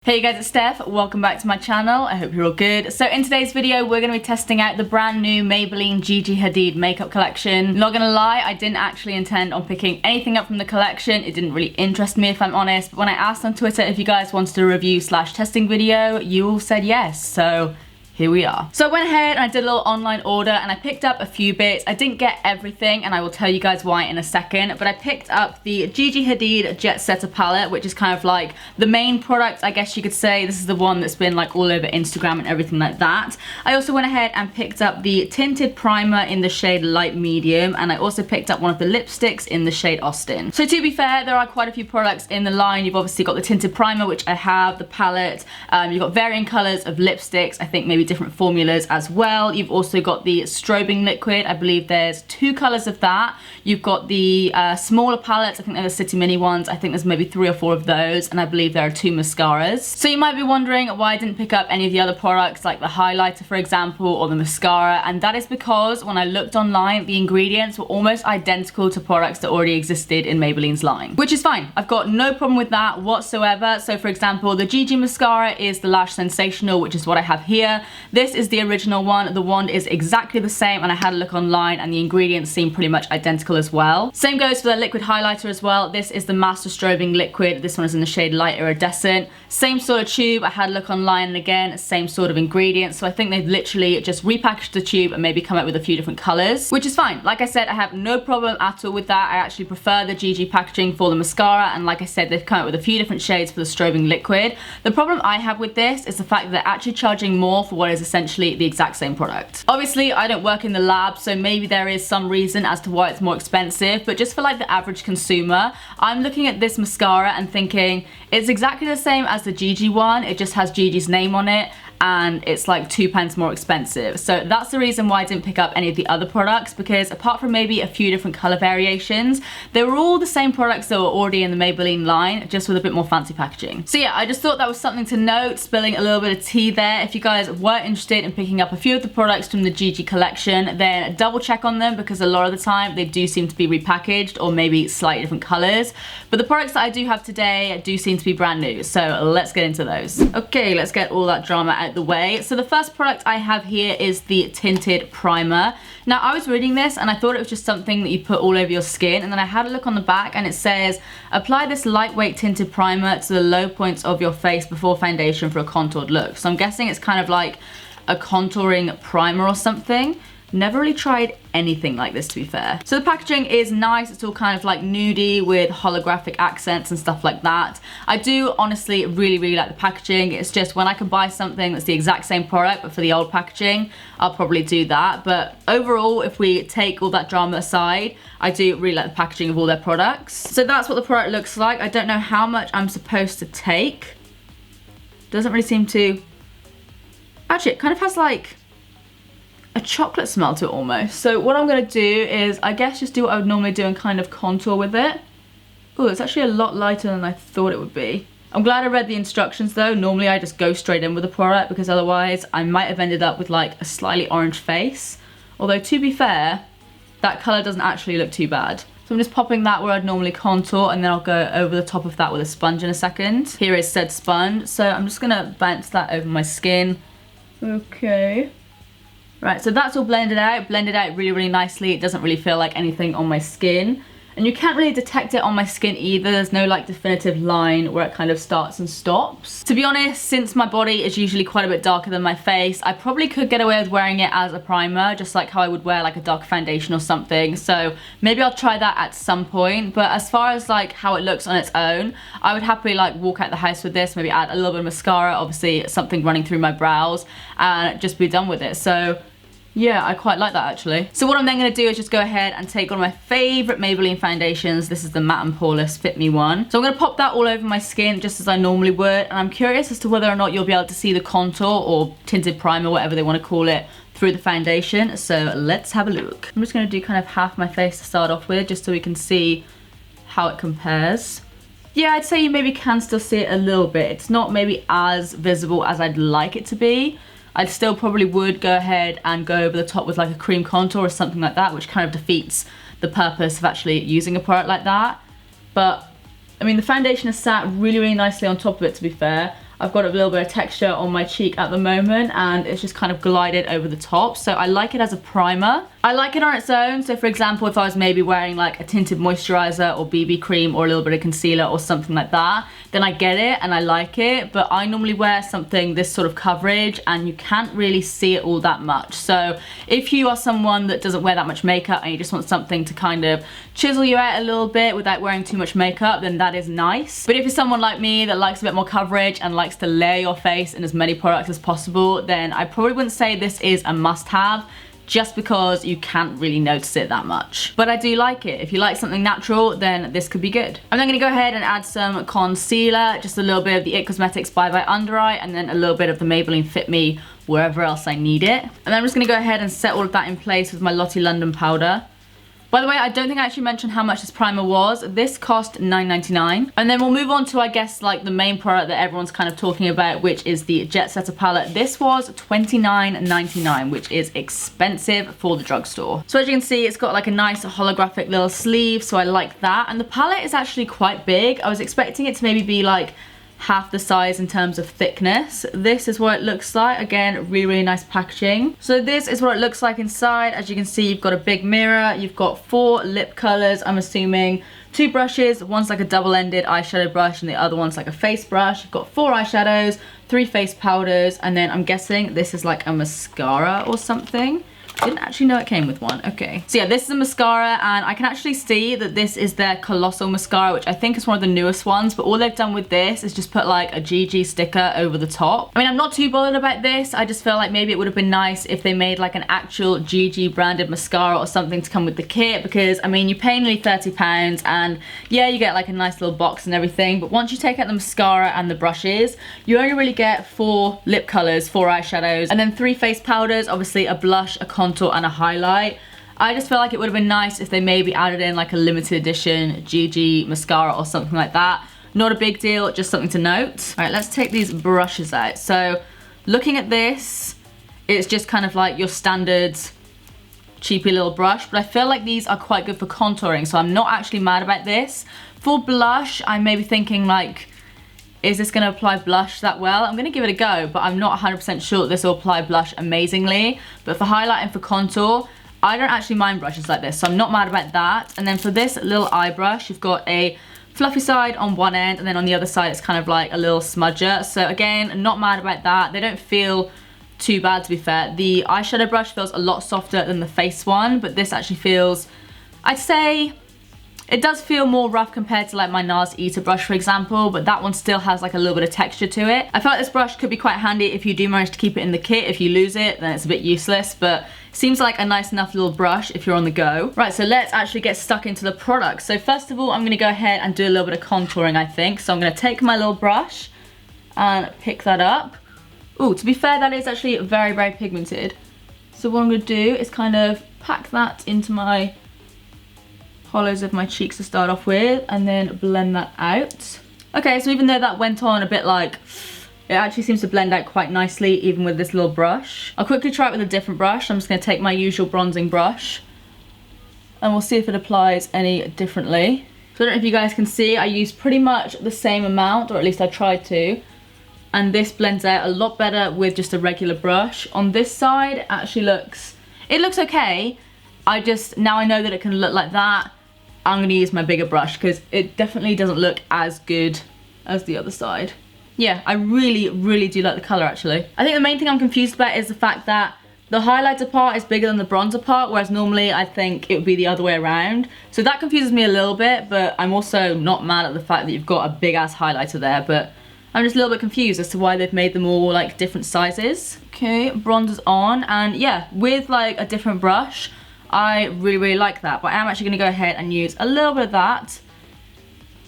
Hey guys, it's Steph. Welcome back to my channel. I hope you're all good. So in today's video, we're going to be testing out the brand new Maybelline Gigi Hadid makeup collection. Not gonna lie, I didn't actually intend on picking anything up from the collection. It didn't really interest me, if I'm honest. But when I asked on Twitter if you guys wanted a review / testing video, you all said yes. So here we are. So I went ahead and I did a little online order and I picked up a few bits. I didn't get everything and I will tell you guys why in a second, but I picked up the Gigi Hadid Jetsetter palette, which is kind of like the main product, I guess you could say. This is the one that's been like all over Instagram and everything like that. I also went ahead and picked up the tinted primer in the shade light medium, and I also picked up one of the lipsticks in the shade Austin. So to be fair, there are quite a few products in the line. You've obviously got the tinted primer, which I have, the palette, you've got varying colors of lipsticks, I think maybe different formulas as well. You've also got the strobing liquid. I believe there's 2 colors of that. You've got the smaller palettes. I think they're the City Mini ones. I think there's maybe 3 or 4 of those, and I believe there are 2 mascaras. So you might be wondering why I didn't pick up any of the other products like the highlighter, for example, or the mascara, and that is because when I looked online, the ingredients were almost identical to products that already existed in Maybelline's line, which is fine. I've got no problem with that whatsoever. So for example, the Gigi mascara is the Lash Sensational, which is what I have here. This is the original one. The wand is exactly the same, and I had a look online and the ingredients seem pretty much identical as well. Same goes for the liquid highlighter as well. This is the Master Strobing Liquid. This one is in the shade Light Iridescent. Same sort of tube. I had a look online, and again, same sort of ingredients. So I think they've literally just repackaged the tube and maybe come up with a few different colors, which is fine. Like I said, I have no problem at all with that. I actually prefer the Gigi packaging for the mascara, and like I said, they've come up with a few different shades for the strobing liquid. The problem I have with this is the fact that they're actually charging more for what is essentially the exact same product. Obviously, I don't work in the lab, so maybe there is some reason as to why it's more expensive, but just for like the average consumer, I'm looking at this mascara and thinking it's exactly the same as the Gigi one. It just has Gigi's name on it, and it's like 2 pence more expensive. So that's the reason why I didn't pick up any of the other products, because apart from maybe a few different color variations, they were all the same products that were already in the Maybelline line, just with a bit more fancy packaging. So yeah, I just thought that was something to note, spilling a little bit of tea there. If you guys were interested in picking up a few of the products from the Gigi collection, then double check on them, because a lot of the time they do seem to be repackaged or maybe slightly different colors. But the products that I do have today do seem to be brand new, so let's get into those. Okay, let's get all that drama out the way. So the first product I have here is the tinted primer. Now I was reading this and I thought it was just something that you put all over your skin, and then I had a look on the back and it says apply this lightweight tinted primer to the low points of your face before foundation for a contoured look. So I'm guessing it's kind of like a contouring primer or something. Never really tried anything like this, to be fair. So the packaging is nice. It's all kind of like nudie with holographic accents and stuff like that. I do honestly really like the packaging. It's just when I can buy something that's the exact same product but for the old packaging, I'll probably do that. But overall, if we take all that drama aside, I do really like the packaging of all their products. So that's what the product looks like. I don't know how much I'm supposed to take. Doesn't really seem to... Actually, it kind of has like a chocolate smell to it almost. So what I'm gonna do is, I guess, just do what I would normally do and kind of contour with it. Oh, it's actually a lot lighter than I thought it would be. I'm glad I read the instructions though. Normally I just go straight in with the product, because otherwise I might have ended up with like a slightly orange face. Although to be fair, that color doesn't actually look too bad. So I'm just popping that where I'd normally contour, and then I'll go over the top of that with a sponge in a second. Here is said sponge. So I'm just gonna bounce that over my skin. Okay. Right, so that's all blended out really nicely. It doesn't really feel like anything on my skin. And you can't really detect it on my skin either. There's no like definitive line where it kind of starts and stops. To be honest, since my body is usually quite a bit darker than my face, I probably could get away with wearing it as a primer, just like how I would wear like a dark foundation or something. So maybe I'll try that at some point. But as far as like how it looks on its own, I would happily like walk out the house with this, maybe add a little bit of mascara, obviously something running through my brows, and just be done with it. So yeah, I quite like that actually. So what I'm then going to do is just go ahead and take one of my favourite Maybelline foundations. This is the Matte and Poreless Fit Me one. So I'm going to pop that all over my skin just as I normally would. And I'm curious as to whether or not you'll be able to see the contour or tinted primer, whatever they want to call it, through the foundation. So let's have a look. I'm just going to do kind of half my face to start off with, just so we can see how it compares. Yeah, I'd say you maybe can still see it a little bit. It's not maybe as visible as I'd like it to be. I still probably would go ahead and go over the top with like a cream contour or something like that, which kind of defeats the purpose of actually using a product like that. But I mean, the foundation has sat really nicely on top of it, to be fair. I've got a little bit of texture on my cheek at the moment, and it's just kind of glided over the top. So I like it as a primer. I like it on its own. So for example, if I was maybe wearing like a tinted moisturizer or BB cream or a little bit of concealer or something like that, then I get it and I like it. But I normally wear something this sort of coverage and you can't really see it all that much. So if you are someone that doesn't wear that much makeup and you just want something to kind of chisel you out a little bit without wearing too much makeup, then that is nice. But if you're someone like me that likes a bit more coverage and likes to layer your face in as many products as possible, then I probably wouldn't say this is a must-have, just because you can't really notice it that much. But I do like it. If you like something natural, then this could be good. And I'm gonna go ahead and add some concealer, just a little bit of the It Cosmetics Bye Bye Under Eye, and then a little bit of the Maybelline Fit Me wherever else I need it. And then I'm just gonna go ahead and set all of that in place with my Lottie London powder. By the way, I don't think I actually mentioned how much this primer was. This cost $9.99. And then we'll move on to, I guess, like the main product that everyone's kind of talking about, which is the Jetsetter palette. This was $29.99, which is expensive for the drugstore. So as you can see, it's got like a nice holographic little sleeve, so I like that. And the palette is actually quite big. I was expecting it to maybe be like half the size in terms of thickness. This is what it looks like. Again, really nice packaging. So this is what it looks like inside. As you can see, you've got a big mirror, you've got 4 lip colors, I'm assuming, 2 brushes, one's like a double-ended eyeshadow brush and the other one's like a face brush. You've got 4 eyeshadows, 3 face powders, and then I'm guessing this is like a mascara or something. Didn't actually know it came with one. Okay. So yeah, this is a mascara, and I can actually see that this is their Colossal mascara, which I think is one of the newest ones, but all they've done with this is just put like a Gigi sticker over the top. I mean, I'm not too bothered about this. I just feel like maybe it would have been nice if they made like an actual Gigi branded mascara or something to come with the kit, because I mean, you pay nearly £30 and yeah, you get like a nice little box and everything, but once you take out the mascara and the brushes, you only really get 4 lip colors, 4 eyeshadows, and then 3 face powders, obviously a blush, a contour, and a highlight. I just feel like it would have been nice if they maybe added in like a limited edition Gigi mascara or something like that. Not a big deal, just something to note. All right, let's take these brushes out. So looking at this, it's just kind of like your standard cheapy little brush, but I feel like these are quite good for contouring, so I'm not actually mad about this. For blush, I may be thinking like, is this going to apply blush that well? I'm going to give it a go, but I'm not 100% sure that this will apply blush amazingly. But for highlight and for contour, I don't actually mind brushes like this, so I'm not mad about that. And then for this little eye brush, you've got a fluffy side on one end, and then on the other side it's kind of like a little smudger. So again, not mad about that. They don't feel too bad, to be fair. The eyeshadow brush feels a lot softer than the face one, but this actually feels, I'd say, it does feel more rough compared to like my NARS Eater brush, for example, but that one still has like a little bit of texture to it. I feel like this brush could be quite handy if you do manage to keep it in the kit. If you lose it, then it's a bit useless, but it seems like a nice enough little brush if you're on the go. Right, so let's actually get stuck into the product. So first of all, I'm gonna go ahead and do a little bit of contouring, I think. So I'm gonna take my little brush and pick that up. Ooh, to be fair, that is actually very, very pigmented. So what I'm gonna do is kind of pack that into my hollows of my cheeks to start off with, and then blend that out. Okay, so even though that went on a bit like, it actually seems to blend out quite nicely even with this little brush. I'll quickly try it with a different brush. I'm just going to take my usual bronzing brush and we'll see if it applies any differently. So I don't know if you guys can see, I used pretty much the same amount, or at least I tried to, and this blends out a lot better with just a regular brush. On this side, it actually looks, it looks okay. Now I know that it can look like that, I'm gonna use my bigger brush because it definitely doesn't look as good as the other side. Yeah, I really, really do like the color actually. I think the main thing I'm confused about is the fact that the highlighter part is bigger than the bronzer part, whereas normally I think it would be the other way around. So that confuses me a little bit, but I'm also not mad at the fact that you've got a big ass highlighter there, but I'm just a little bit confused as to why they've made them all like different sizes. Okay, bronzer's on, and yeah, with like a different brush, I really, really like that. But I am actually going to go ahead and use a little bit of that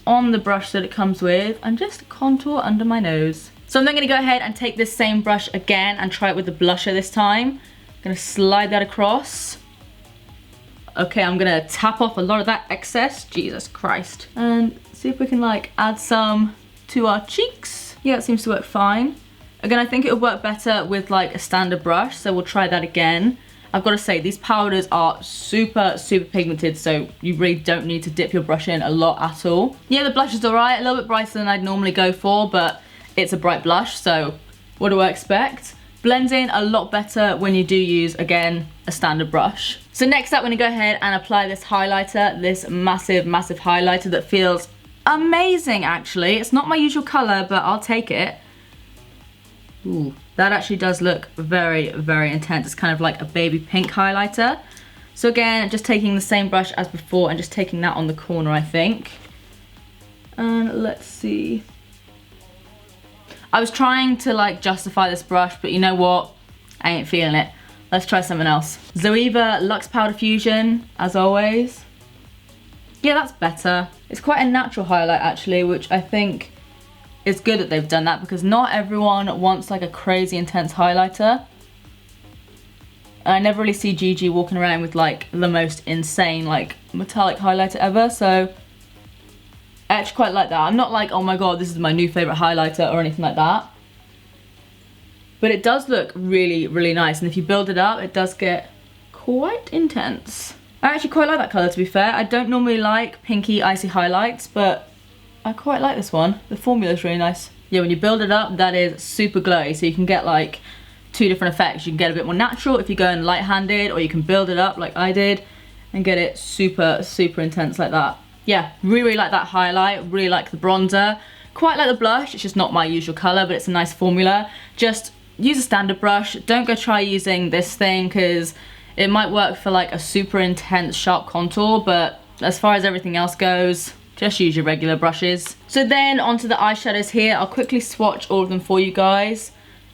on the brush that it comes with and just contour under my nose. So I'm then going to go ahead and take this same brush again and try it with the blusher this time. I'm going to slide that across. Okay, I'm going to tap off a lot of that excess. Jesus Christ. And see if we can like add some to our cheeks. Yeah, it seems to work fine. Again, I think it'll work better with like a standard brush, so we'll try that again. I've got to say, these powders are super, super pigmented, so you really don't need to dip your brush in a lot at all. Yeah, the blush is alright, a little bit brighter than I'd normally go for, but it's a bright blush, so what do I expect? Blends in a lot better when you do use, again, a standard brush. So next up, I'm gonna go ahead and apply this highlighter, this massive, massive highlighter that feels amazing, actually. It's not my usual color, but I'll take it. Ooh, that actually does look very, very intense. It's kind of like a baby pink highlighter. So again, just taking the same brush as before and just taking that on the corner, I think. And let's see. I was trying to like justify this brush, but you know what? I ain't feeling it. Let's try something else. Zoeva Luxe Powder Fusion, as always. Yeah, that's better. It's quite a natural highlight actually, which I think is good that they've done that, because not everyone wants like a crazy intense highlighter. I never really see Gigi walking around with like the most insane like metallic highlighter ever, so I actually quite like that. I'm not like, oh my god, this is my new favourite highlighter or anything like that. But it does look really, really nice, and if you build it up, it does get quite intense. I actually quite like that colour, to be fair. I don't normally like pinky icy highlights, but I quite like this one. The formula is really nice. Yeah, when you build it up, that is super glowy, so you can get like two different effects. You can get a bit more natural if you go in light-handed, or you can build it up like I did and get it super, super intense like that. Yeah, really, really like that highlight, really like the bronzer. Quite like the blush, it's just not my usual colour, but it's a nice formula. Just use a standard brush. Don't go try using this thing, because it might work for like a super intense sharp contour, but as far as everything else goes, just use your regular brushes. So then onto the eyeshadows here. I'll quickly swatch all of them for you guys.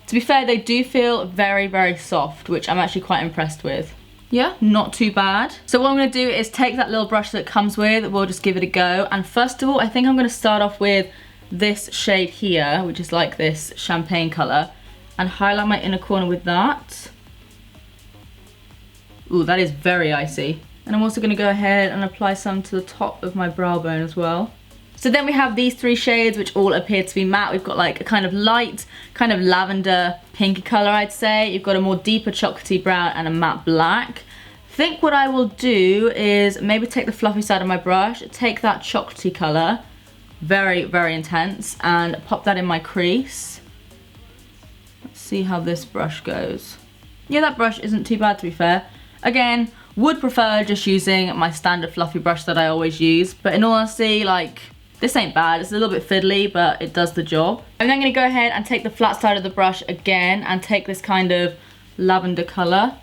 To be fair, they do feel very, very soft, which I'm actually quite impressed with. Yeah, not too bad. So what I'm gonna do is take that little brush that it comes with, we'll just give it a go. And first of all, I think I'm gonna start off with this shade here, which is like this champagne color, and highlight my inner corner with that. Ooh, that is very icy. And I'm also gonna go ahead and apply some to the top of my brow bone as well. So then we have these three shades, which all appear to be matte. We've got like a kind of light, kind of lavender pinky color, I'd say. You've got a more deeper chocolatey brown and a matte black. I think what I will do is maybe take the fluffy side of my brush, take that chocolatey color, very, very intense, and pop that in my crease. Let's see how this brush goes. Yeah, that brush isn't too bad, to be fair. Again, would prefer just using my standard fluffy brush that I always use, but in all honesty, like, this ain't bad. It's a little bit fiddly, but it does the job. I'm then gonna go ahead and take the flat side of the brush again and take this kind of lavender color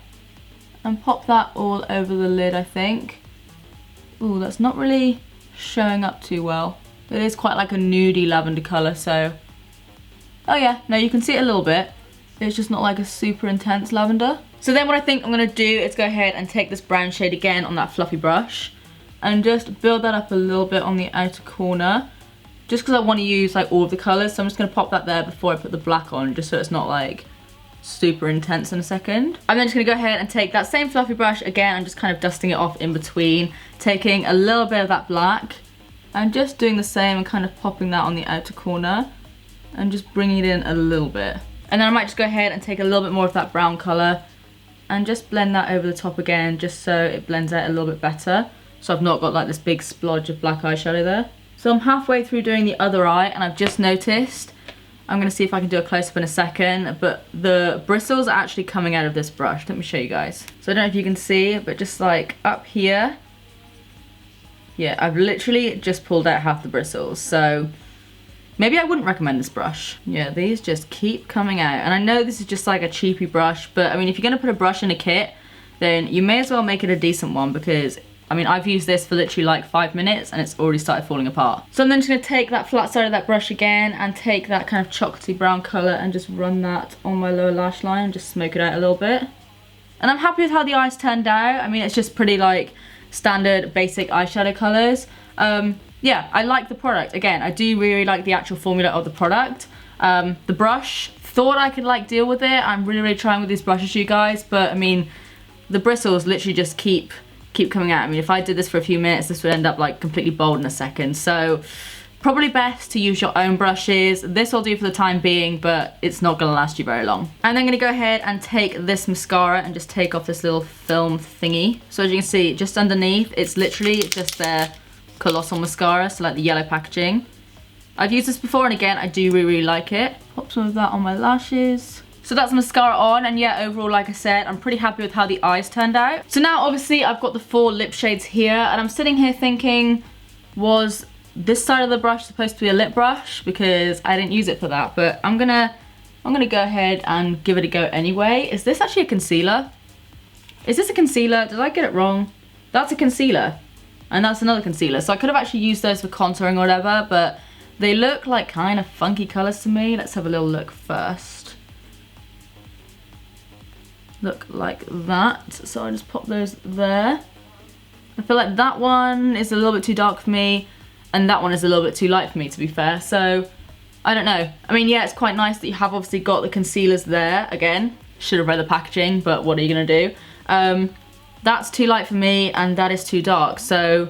and pop that all over the lid, I think. Ooh, that's not really showing up too well. It is quite like a nudie lavender color, so. Oh yeah, no, you can see it a little bit. It's just not like a super intense lavender. So then what I think I'm gonna do is go ahead and take this brown shade again on that fluffy brush and just build that up a little bit on the outer corner, just because I want to use like all of the colors. So I'm just gonna pop that there before I put the black on, just so it's not like super intense in a second. I'm then just gonna go ahead and take that same fluffy brush again. I'm just kind of dusting it off in between, taking a little bit of that black and just doing the same and kind of popping that on the outer corner and just bringing it in a little bit. And then I might just go ahead and take a little bit more of that brown color and just blend that over the top again, just so it blends out a little bit better. So I've not got like this big splodge of black eyeshadow there. So I'm halfway through doing the other eye, and I've just noticed, I'm gonna see if I can do a close-up in a second, but the bristles are actually coming out of this brush. Let me show you guys. So I don't know if you can see, but just like up here, yeah, I've literally just pulled out half the bristles. So maybe I wouldn't recommend this brush. Yeah, these just keep coming out. And I know this is just like a cheapy brush, but I mean, if you're gonna put a brush in a kit, then you may as well make it a decent one, because I mean, I've used this for literally like 5 minutes and it's already started falling apart. So I'm then just gonna take that flat side of that brush again and take that kind of chocolatey brown color and just run that on my lower lash line and just smoke it out a little bit. And I'm happy with how the eyes turned out. I mean, it's just pretty like standard basic eyeshadow colors. Yeah, I like the product. Again, I do really like the actual formula of the product. The brush, thought I could like deal with it. I'm really, really trying with these brushes, you guys, but I mean, the bristles literally just keep coming out. I mean, if I did this for a few minutes, this would end up like completely bald in a second. So probably best to use your own brushes. This will do for the time being, but it's not gonna last you very long. And then I'm gonna go ahead and take this mascara and just take off this little film thingy. So as you can see, just underneath, it's literally just their colossal mascara, so like the yellow packaging. I've used this before, and again, I do really like it. Pop some of that on my lashes. So that's mascara on, and yeah, overall, like I said, I'm pretty happy with how the eyes turned out. So now, obviously, I've got the 4 lip shades here, and I'm sitting here thinking, was this side of the brush supposed to be a lip brush? Because I didn't use it for that, but I'm gonna go ahead and give it a go anyway. Is this actually a concealer? Is this a concealer? Did I get it wrong? That's a concealer, and that's another concealer. So I could have actually used those for contouring or whatever, but they look like kind of funky colors to me. Let's have a little look first. Look like that. So I'll just pop those there. I feel like that one is a little bit too dark for me, and that one is a little bit too light for me, to be fair. So I don't know. I mean, yeah, it's quite nice that you have obviously got the concealers there. Again, should have read the packaging, but what are you gonna do? That's too light for me, and that is too dark. So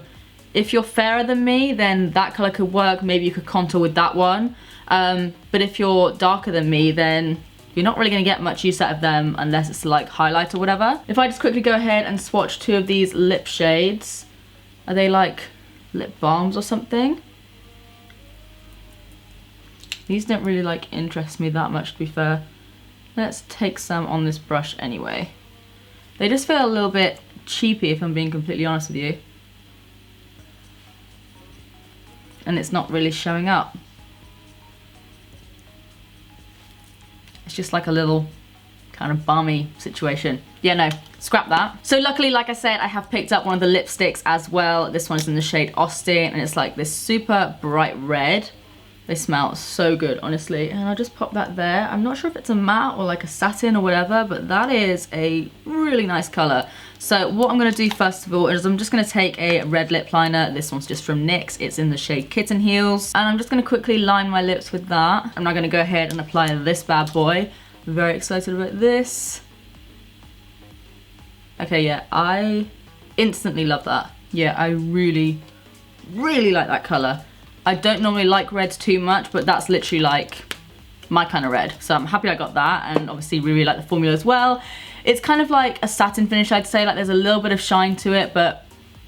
if you're fairer than me, then that color could work. Maybe you could contour with that one. But if you're darker than me, then you're not really gonna get much use out of them unless it's like highlight or whatever. If I just quickly go ahead and swatch 2 of these lip shades, are they like lip balms or something? These don't really like interest me that much, to be fair. Let's take some on this brush anyway. They just feel a little bit cheapy, if I'm being completely honest with you. And it's not really showing up. It's just like a little kind of balmy situation. Yeah, no, scrap that. So luckily, like I said, I have picked up one of the lipsticks as well. This one is in the shade Austin, and it's like this super bright red. They smell so good, honestly. And I'll just pop that there. I'm not sure if it's a matte or like a satin or whatever, but that is a really nice color. So what I'm gonna do first of all is I'm just gonna take a red lip liner. This one's just from NYX. It's in the shade Kitten Heels. And I'm just gonna quickly line my lips with that. I'm now gonna go ahead and apply this bad boy. Very excited about this. Okay, yeah, I instantly love that. Yeah, I really, really like that color. I don't normally like reds too much, but that's literally like my kind of red. So I'm happy I got that, and obviously really like the formula as well. It's kind of like a satin finish, I'd say. Like there's a little bit of shine to it, but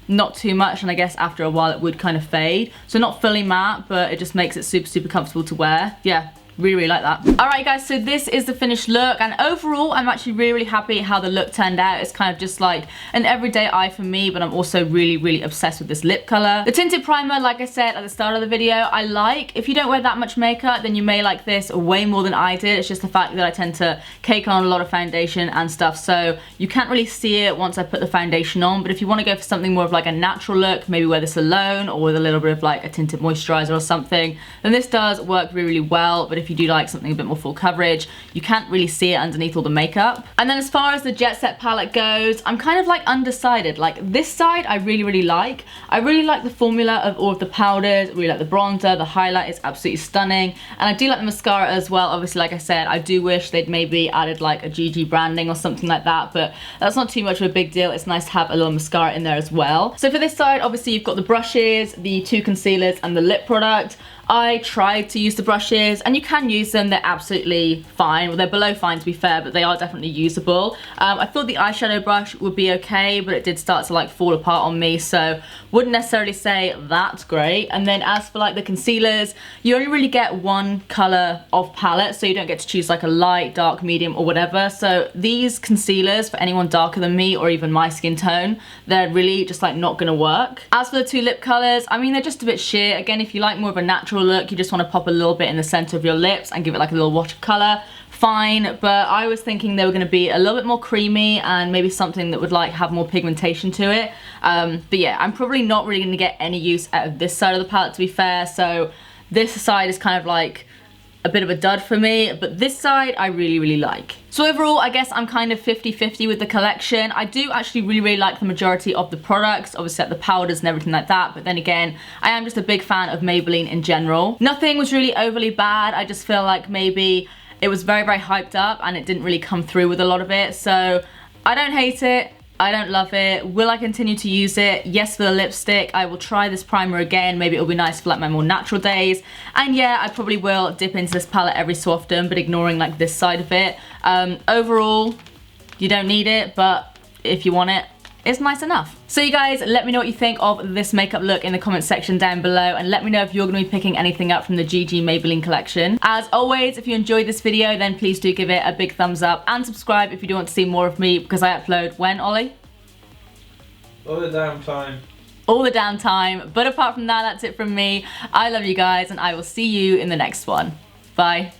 not too much, and I guess after a while it would kind of fade. So not fully matte, but it just makes it super, super comfortable to wear. Yeah. Really, really like that. Alright guys, so this is the finished look, and overall I'm actually really, really happy how the look turned out. It's kind of just like an everyday eye for me, but I'm also really, really obsessed with this lip color. The tinted primer, like I said at the start of the video, I like. If you don't wear that much makeup, then you may like this way more than I did. It's just the fact that I tend to cake on a lot of foundation and stuff, so you can't really see it once I put the foundation on. But if you want to go for something more of like a natural look, maybe wear this alone or with a little bit of like a tinted moisturizer or something, then this does work really, really well. But if you do like something a bit more full coverage, you can't really see it underneath all the makeup. And then as far as the Jet Set palette goes, I'm kind of like undecided. Like this side I really, really like. I really like the formula of all of the powders. I really like the bronzer. The highlight is absolutely stunning, and I do like the mascara as well. Obviously, like I said, I do wish they'd maybe added like a Gigi branding or something like that, but that's not too much of a big deal. It's nice to have a little mascara in there as well. So for this side, obviously you've got the brushes, the 2 concealers, and the lip product. I tried to use the brushes, and you can use them. They're absolutely fine. Well, they're below fine, to be fair, but they are definitely usable. I thought the eyeshadow brush would be okay, but it did start to like fall apart on me, so wouldn't necessarily say that's great. And then as for like the concealers, you only really get one color of palette, so you don't get to choose like a light, dark, medium, or whatever. So these concealers, for anyone darker than me or even my skin tone, they're really just like not gonna work. As for the 2 lip colors, I mean, they're just a bit sheer. Again, if you like more of a natural look, you just want to pop a little bit in the center of your lips and give it like a little wash of color, fine. But I was thinking they were going to be a little bit more creamy and maybe something that would like have more pigmentation to it. But yeah, I'm probably not really going to get any use out of this side of the palette, to be fair. So this side is kind of like a bit of a dud for me, but this side I really, really like. So overall, I guess I'm kind of 50-50 with the collection. I do actually really, really like the majority of the products, obviously like the powders and everything like that, but then again, I am just a big fan of Maybelline in general. Nothing was really overly bad. I just feel like maybe it was very, very hyped up and it didn't really come through with a lot of it. So I don't hate it. I don't love it. Will I continue to use it? Yes, for the lipstick. I will try this primer again. Maybe it'll be nice for like my more natural days. And yeah, I probably will dip into this palette every so often, but ignoring like this side of it. Overall, you don't need it, but if you want it, it's nice enough. So you guys, let me know what you think of this makeup look in the comment section down below, and let me know if you're going to be picking anything up from the Gigi Maybelline collection. As always, if you enjoyed this video, then please do give it a big thumbs up and subscribe if you do want to see more of me, because I upload when, Ollie? All the damn time. All the damn time. But apart from that, that's it from me. I love you guys, and I will see you in the next one. Bye.